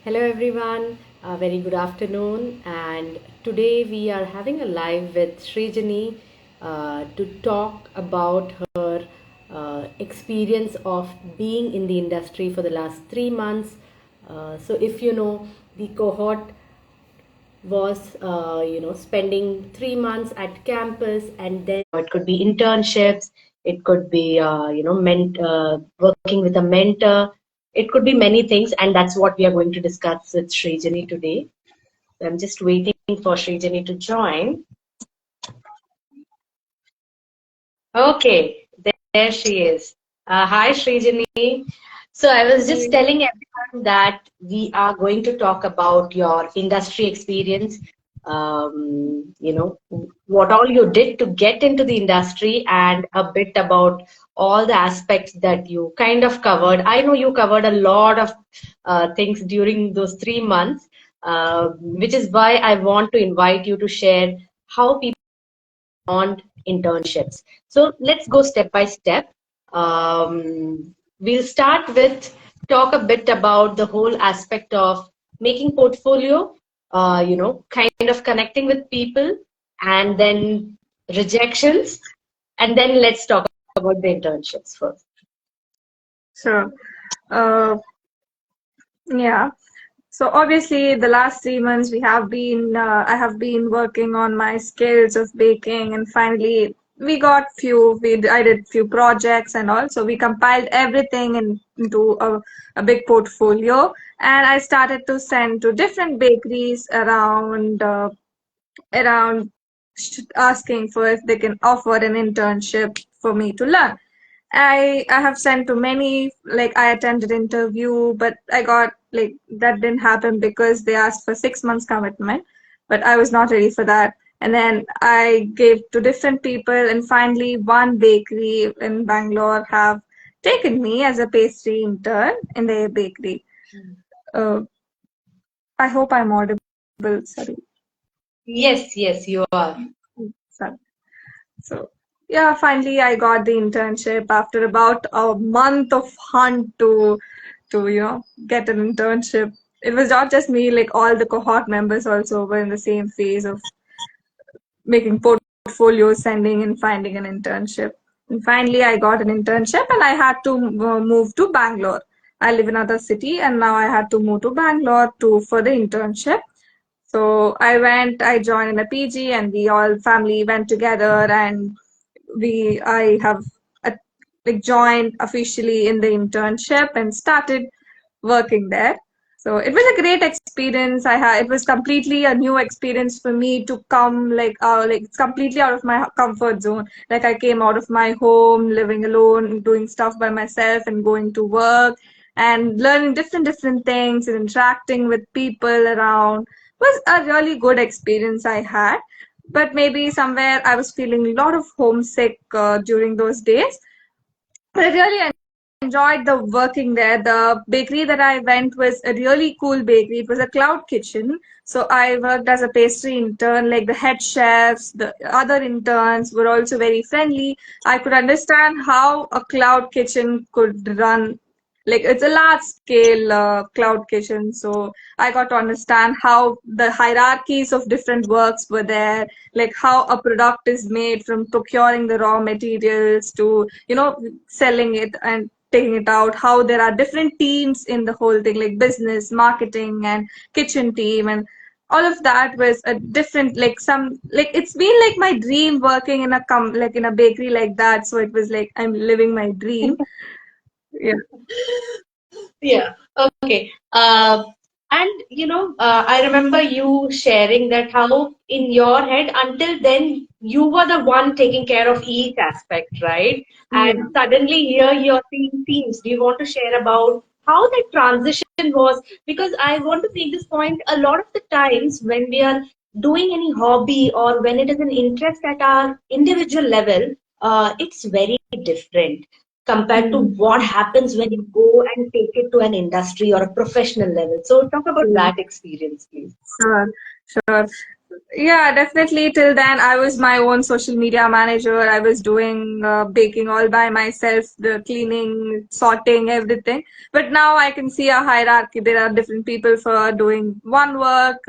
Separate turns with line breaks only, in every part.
Hello everyone, a very good afternoon, and today we are having a live with Srijani to talk about her experience of being in the industry for the last 3 months. So if you know, the cohort was spending 3 months at campus, and then it could be internships, it could be working with a mentor, it could be many things, and that's what we are going to discuss with Srijani today. I'm just waiting for Srijani to join. Okay, there she is. Hi, Srijani. So I was just telling everyone that we are going to talk about your industry experience, what all you did to get into the industry, and a bit about all the aspects that you kind of covered. I know you covered a lot of things during those 3 months, which is why I want to invite you to share how people on internships. So let's go step by step. We'll start with talk a bit about the whole aspect of making portfolio, kind of connecting with people, and then rejections, and then let's talk about the internships first.
Sure. Uh, yeah. So obviously, the last 3 months I have been working on my skills of baking, and finally I did few projects and all. So we compiled everything into a big portfolio, and I started to send to different bakeries around asking for if they can offer an internship for me to learn. I have sent to many, like I attended interview, but I got like that didn't happen because they asked for 6 months commitment, but I was not ready for that. And then I gave to different people, and finally one bakery in Bangalore have taken me as a pastry intern in their bakery. Uh, I hope I'm audible. Sorry.
Yes, you are.
Sorry. So yeah, finally I got the internship after about a month of hunt to get an internship. It was not just me, like all the cohort members also were in the same phase of making portfolios, sending and finding an internship. And finally I got an internship and I had to move to Bangalore. I live in another city and now I had to move to Bangalore to for the internship. So I joined in a PG and we all family went together and I have uh, like joined officially in the internship and started working there. So it was a great experience. It was completely a new experience for me to come like it's completely out of my comfort zone. Like I came out of my home, living alone, doing stuff by myself and going to work and learning different things and interacting with people around was a really good experience I had. But maybe somewhere I was feeling a lot of homesick during those days. But I really enjoyed the working there. The bakery that I went was a really cool bakery. It was a cloud kitchen. So I worked as a pastry intern, like the head chefs, the other interns were also very friendly. I could understand how a cloud kitchen could run. Like it's a large scale cloud kitchen. So I got to understand how the hierarchies of different works were there, like how a product is made from procuring the raw materials to selling it and taking it out, how there are different teams in the whole thing, like business, marketing, and kitchen team, and all of that was a different like it's been like my dream working in a bakery like that. So it was like I'm living my dream. Yeah.
Yeah. Okay. I remember you sharing that how in your head until then you were the one taking care of each aspect, right?
Yeah.
And suddenly here you're seeing teams. Do you want to share about how that transition was? Because I want to make this point. A lot of the times when we are doing any hobby or when it is an interest at our individual level, it's very different compared to
Mm.
what happens when you go and take it to an industry or a professional level. So talk about
Mm.
that experience, please.
Sure, sure. Yeah, definitely. Till then, I was my own social media manager. I was doing baking all by myself, the cleaning, sorting, everything. But now I can see a hierarchy. There are different people for doing one work,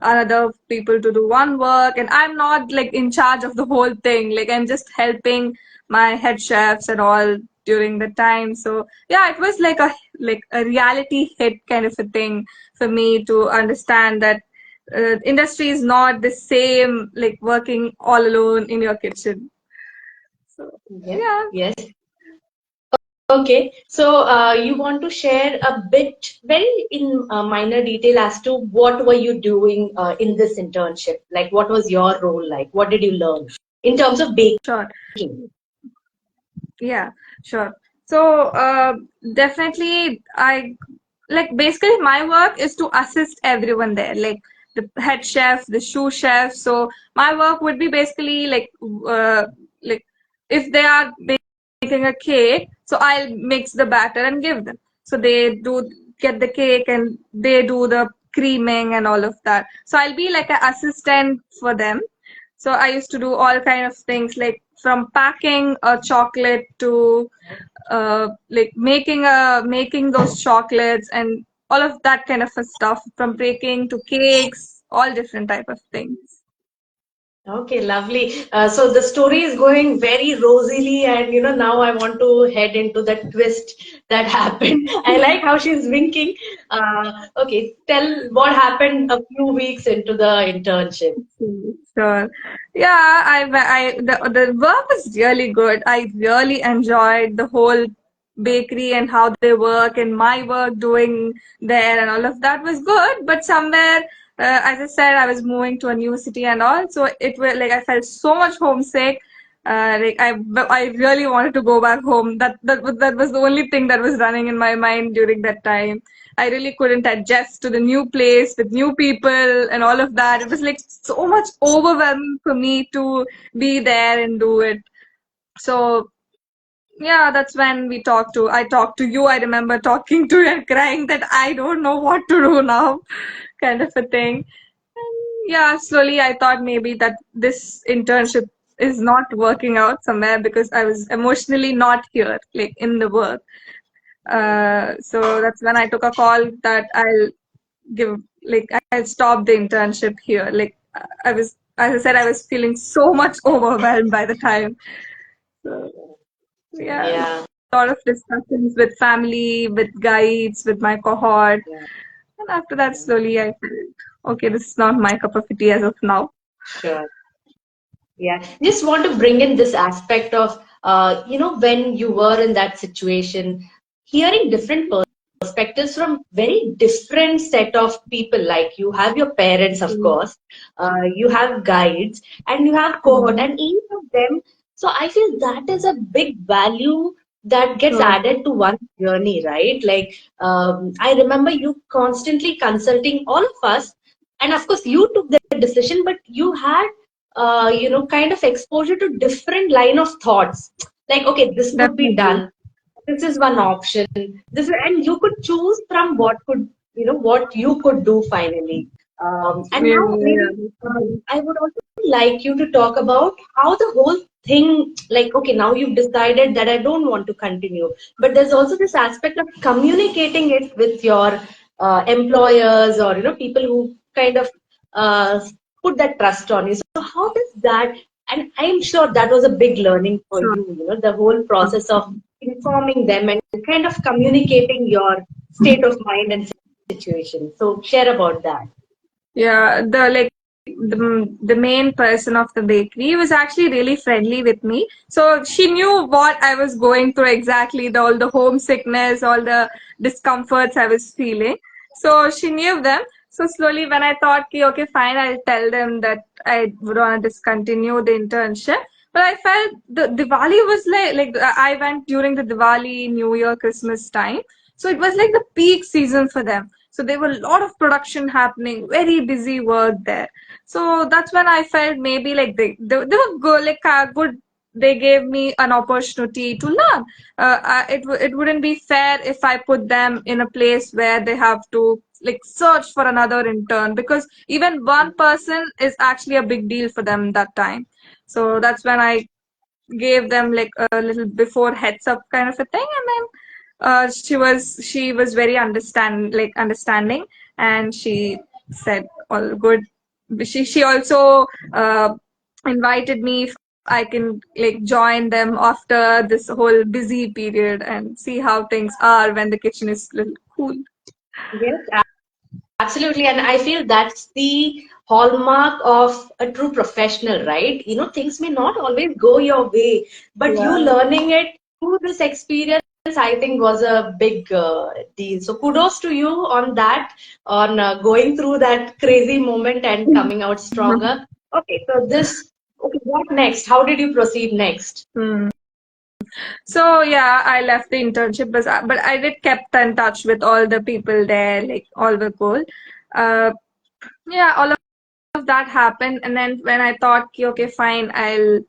another people to do one work, and I'm not like in charge of the whole thing. Like I'm just helping my head chefs and all during the time. So yeah, it was like a reality hit kind of a thing for me to understand that industry is not the same like working all alone in your kitchen. So
Yeah.
yeah,
Yes. Okay. So you want to share a bit, very in minor detail as to what were you doing in this internship? Like, what was your role like? What did you learn in terms of
sure.
baking?
Yeah, sure. So definitely I like basically my work is to assist everyone there, like the head chef, the sous chef. So my work would be basically like if they are making a cake, so I'll mix the batter and give them. So they do get the cake and they do the creaming and all of that. So I'll be like an assistant for them. So I used to do all kind of things like from packing a chocolate to like making those chocolates and all of that kind of a stuff from baking to cakes, all different type of things.
Okay, lovely. So the story is going very rosily, and now I want to head into the twist that happened. I like how she's winking. Okay, tell what happened a few weeks into the internship.
Sure. Yeah, the work was really good. I really enjoyed the whole bakery and how they work and my work doing there and all of that was good. But somewhere, as I said, I was moving to a new city and all, so it was like I felt so much homesick. I really wanted to go back home. That was the only thing that was running in my mind during that time. I really couldn't adjust to the new place with new people and all of that. It was like so much overwhelming for me to be there and do it. So yeah, that's when I talked to you. I remember talking to you and crying that I don't know what to do now, kind of a thing. And yeah, slowly I thought maybe that this internship is not working out somewhere because I was emotionally not here, like in the work. So that's when I took a call that give I'll stop the internship here. Like I was, as I said, I was feeling so much overwhelmed by the time. So yeah,
Yeah,
a lot of discussions with family, with guides, with my cohort,
yeah,
and after that, slowly I felt okay, this is not my cup of tea as of now.
sure. Yeah, just want to bring in this aspect of, when you were in that situation, hearing different perspectives from very different set of people. Like you have your parents, of course, you have guides, and you have cohort,
Mm-hmm.
and each of them. So I feel that is a big value that gets
Sure,
added to one journey, right? Like I remember you constantly consulting all of us, and of course you took the decision, but you had kind of exposure to different line of thoughts. Like, okay, this could be
definitely.
done. This is one option. And you could choose from what you could do finally. And
Yeah,
now maybe
yeah.
I would also like you to talk about how the whole thing, like, okay, now you've decided that I don't want to continue, but there's also this aspect of communicating it with your employers or people who kind of uh, put that trust on you. So how does that? And I'm sure that was a big learning for
Sure.
you. The whole process of informing them and kind of communicating your state of mind and situation. So share about that.
Yeah, the main person of the bakery was actually really friendly with me. So she knew what I was going through exactly, all the homesickness, all the discomforts I was feeling. So she knew them. So slowly when I thought, okay, fine, I'll tell them that I would want to discontinue the internship. But I felt the Diwali was like I went during the Diwali, New Year, Christmas time. So it was like the peak season for them. So there were a lot of production happening, very busy work there. So that's when I felt maybe like they were good, like good. They gave me an opportunity to learn. It wouldn't be fair if I put them in a place where they have to like search for another intern, because even one person is actually a big deal for them that time. So that's when I gave them like a little before heads up kind of a thing, and then she was very understanding, and she said all good. She also uh, invited me if I can like join them after this whole busy period and see how things are when the kitchen is little cool.
Yes, absolutely. And I feel that's the hallmark of a true professional, right? Things may not always go your way, but you
Yeah.
learning it through this experience, I think, was a big deal. So kudos to you on that, on going through that crazy moment and coming out stronger. Okay, okay, what next? How did you proceed next?
Hmm. So yeah, I left the internship, but I did kept in touch with all the people there, like all were cool. Uh, yeah, all of that happened, and then when I thought, "Okay, okay, fine, I'll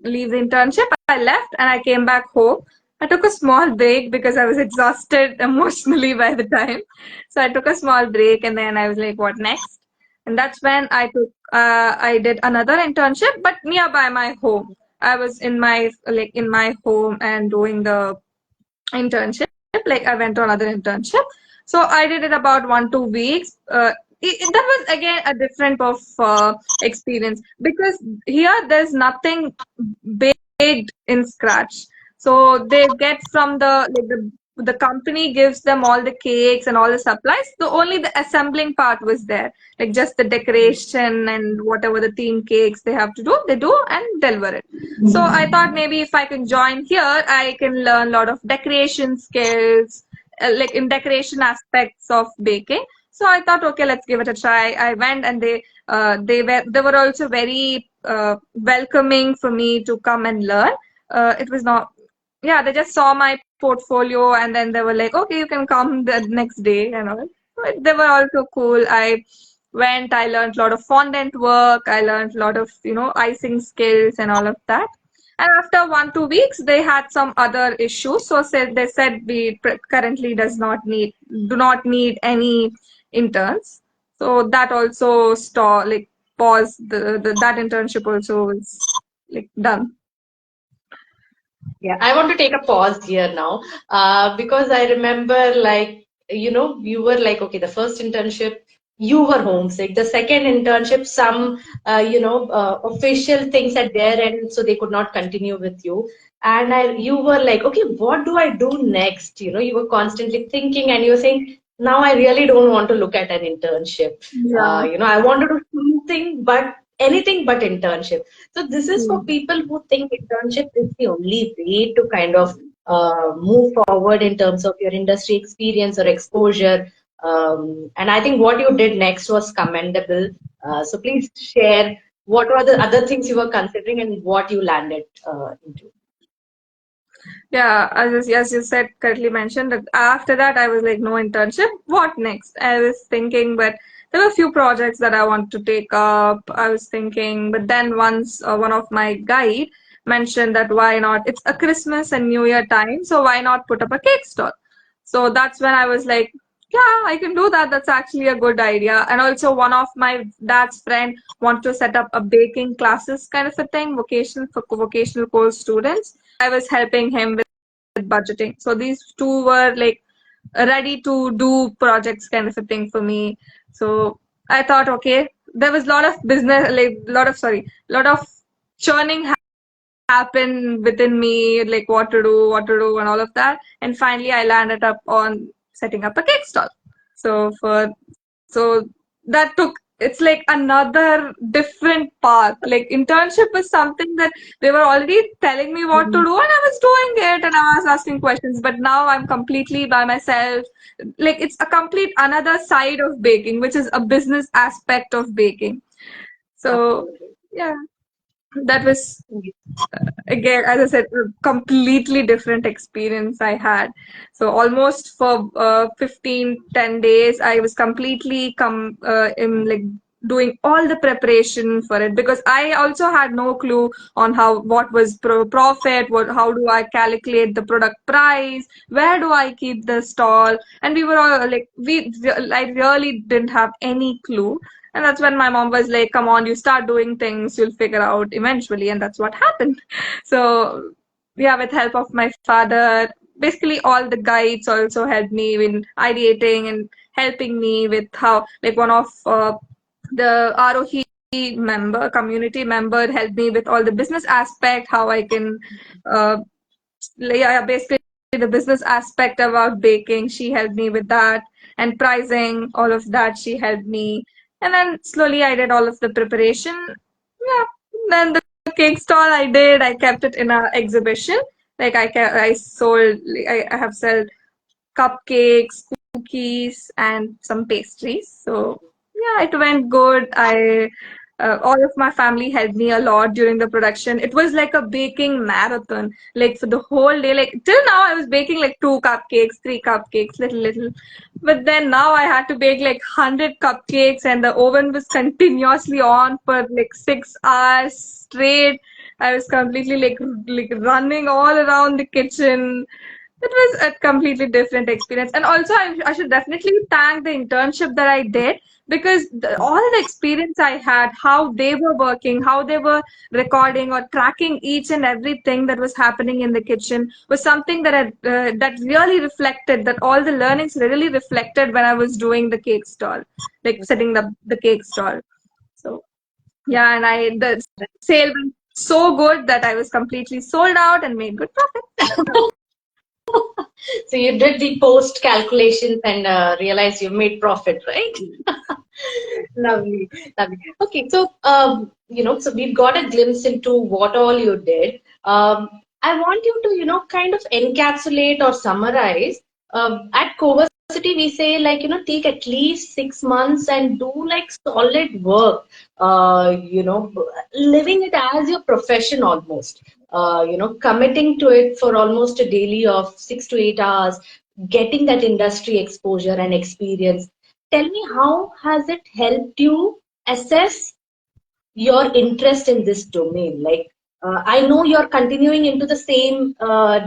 leave the internship," I left and I came back home. I took a small break because I was exhausted emotionally by the time. So I took a small break, and then I was like, "What next?" And that's when I did another internship, but nearby my home. I was in my home and doing the internship. Like I went on another internship. So I did it about 1 2 weeks. That was again a different of experience, because here there's nothing baked in scratch. So they get from the company gives them all the cakes and all the supplies. So only the assembling part was there, like just the decoration and whatever the theme cakes they have to do, they do and deliver it. So I thought maybe if I can join here, I can learn a lot of decoration skills, like in decoration aspects of baking. So I thought, okay, let's give it a try. I went, and they were also very welcoming for me to come and learn. It was not, yeah, they just saw my portfolio, and then they were like, okay, you can come the next day and all. But they were also cool. I learned a lot of fondant work. I learned a lot of, icing skills and all of that. And after 1 2 weeks, they had some other issues. So they said we currently do not need any interns. So that also paused. That internship also was like done.
Yeah, I want to take a pause here now, because I remember, like, you were like, okay, the first internship, you were homesick. The second internship, some, official things at their end, so they could not continue with you. And you were like, okay, what do I do next? You were constantly thinking, and you were saying, now I really don't want to look at an internship.
Yeah.
I want to do something, but anything but internship. So this is for people who think internship is the only way to kind of move forward in terms of your industry experience or exposure. And I think what you did next was commendable. So please share what were the other things you were considering and what you landed into.
Yeah, as you said, correctly mentioned that after that I was like, no internship. What next? I was thinking, but there were a few projects that I wanted to take up. I was thinking, but then once one of my guide mentioned that why not? It's a Christmas and New Year time, so why not put up a cake stall? So that's when I was like, yeah, I can do that. That's actually a good idea. And also, one of my dad's friend wanted to set up a baking classes kind of a thing, vocational course students. I was helping him with budgeting. So these two were like ready to do projects kind of a thing for me. So I thought, okay, there was a lot of business, like lot of churning happened within me, like what to do, and all of that. And finally, I landed up on setting up a cake stall. So so that took, it's like another different path. Like internship was something that they were already telling me what to do, and I was doing it, and I was asking questions. But now I'm completely by myself. Like it's a complete another side of baking, which is a business aspect of baking. So
Absolutely.
yeah, that was again, as I said, a completely different experience I had. So almost for 15 10 days, I was completely in like doing all the preparation for it, because I also had no clue on what was profit, how do I calculate the product price, where do I keep the stall, and we were all like, I really didn't have any clue. And that's when my mom was like, come on, you start doing things, you'll figure out eventually. And that's what happened. So, yeah, with help of my father, basically all the guides also helped me in ideating and helping me with how, like, one of the Aarohi community member helped me with all the business aspect, how I can, uh, yeah, basically the business aspect about baking. She helped me with that, and pricing, all of that. She helped me, and then slowly I did all of the preparation. Yeah, then the cake stall I did. I kept it in a exhibition. Like I sold. I have sold cupcakes, cookies, and some pastries. So yeah, it went good. All of my family helped me a lot during the production. It was like a baking marathon. Like for the whole day, like till now, I was baking like 2 cupcakes, 3 cupcakes, little. But then now I had to bake like 100 cupcakes, and the oven was continuously on for like 6 hours straight. I was completely like running all around the kitchen. It was a completely different experience. And also, I should definitely thank the internship that I did, because all the experience I had, how they were working, how they were recording or tracking each and everything that was happening in the kitchen, was something that really reflected, that all the learnings really reflected when I was doing the cake stall, like setting the cake stall. So yeah, and the sale went so good that I was completely sold out and made good profit.
So you did the post calculations and realized you made profit, right? Lovely, lovely. Okay, so so we've got a glimpse into what all you did. I want you to, kind of encapsulate or summarize. At CoVersity, we say like, take at least 6 months and do like solid work. Living it as your profession almost. Committing to it for almost a daily of 6 to 8 hours, getting that industry exposure and experience. Tell me, how has it helped you assess your interest in this domain? Like, I know you're continuing into the same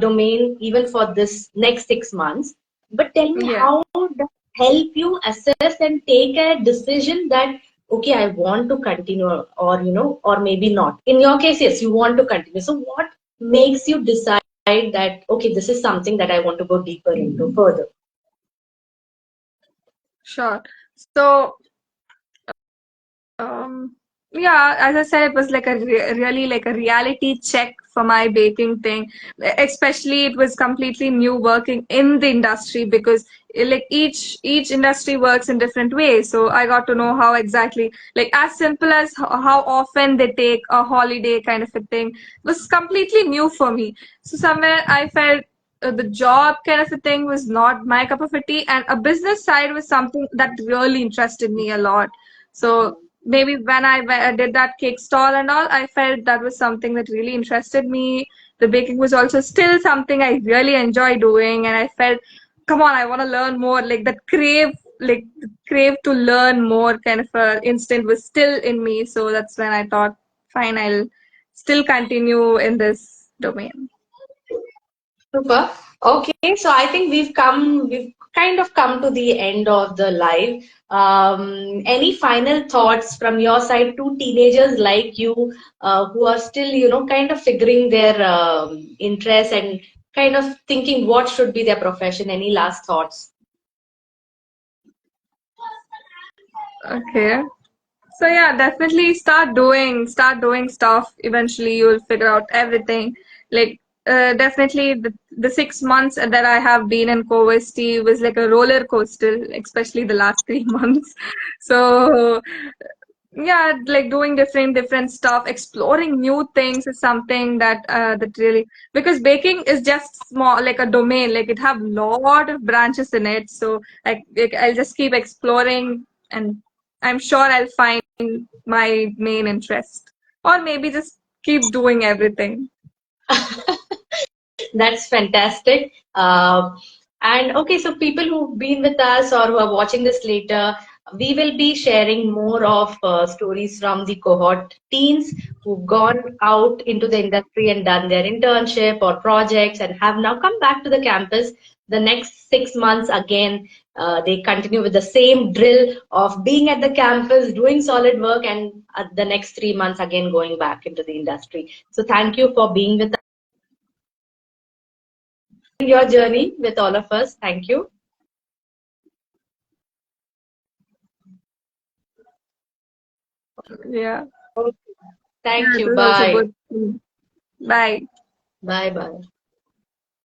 domain even for this next 6 months, but tell me,
Yeah.
how does it help you assess and take a decision that, okay, I want to continue, or, or maybe not. In your case, yes, you want to continue. So, what makes you decide that, okay, this is something that I want to go deeper into further?
Sure. So, um, yeah, as I said, it was like a really like a reality check for my baking thing. Especially, it was completely new working in the industry, because like each industry works in different ways. So I got to know how exactly, like as simple as how often they take a holiday kind of a thing, was completely new for me. So somewhere I felt the job kind of a thing was not my cup of a tea, and a business side was something that really interested me a lot. So maybe when I did that cake stall and all, I felt that was something that really interested me. The baking was also still something I really enjoy doing, and I felt, come on, I want to learn more. Like that like the crave to learn more kind of a instinct was still in me. So that's when I thought, fine, I'll still continue in this domain.
Super. Okay, so I think we've kind of come to the end of the live. Any final thoughts from your side to teenagers like you, who are still, kind of figuring their interests and kind of thinking what should be their profession? Any last thoughts?
Okay. So yeah, definitely start doing stuff. Eventually, you'll figure out everything. Like definitely, the 6 months that I have been in CoVersity was like a roller coaster, especially the last 3 months. So yeah, like doing different stuff, exploring new things is something that really, because baking is just small, like a domain, like it have lot of branches in it. So like I'll just keep exploring, and I'm sure I'll find my main interest, or maybe just keep doing everything.
That's fantastic. And okay, so people who've been with us or who are watching this later, We will be sharing more of stories from the cohort teens who've gone out into the industry and done their internship or projects and have now come back to the campus. The next 6 months, again, they continue with the same drill of being at the campus, doing solid work, and the next 3 months, again, going back into the industry. So, thank you for being with us, your journey with all of us. Thank you.
Yeah.
Okay. Thank
Yeah, it
you.
was also
Bye.
good. Bye.
Bye bye.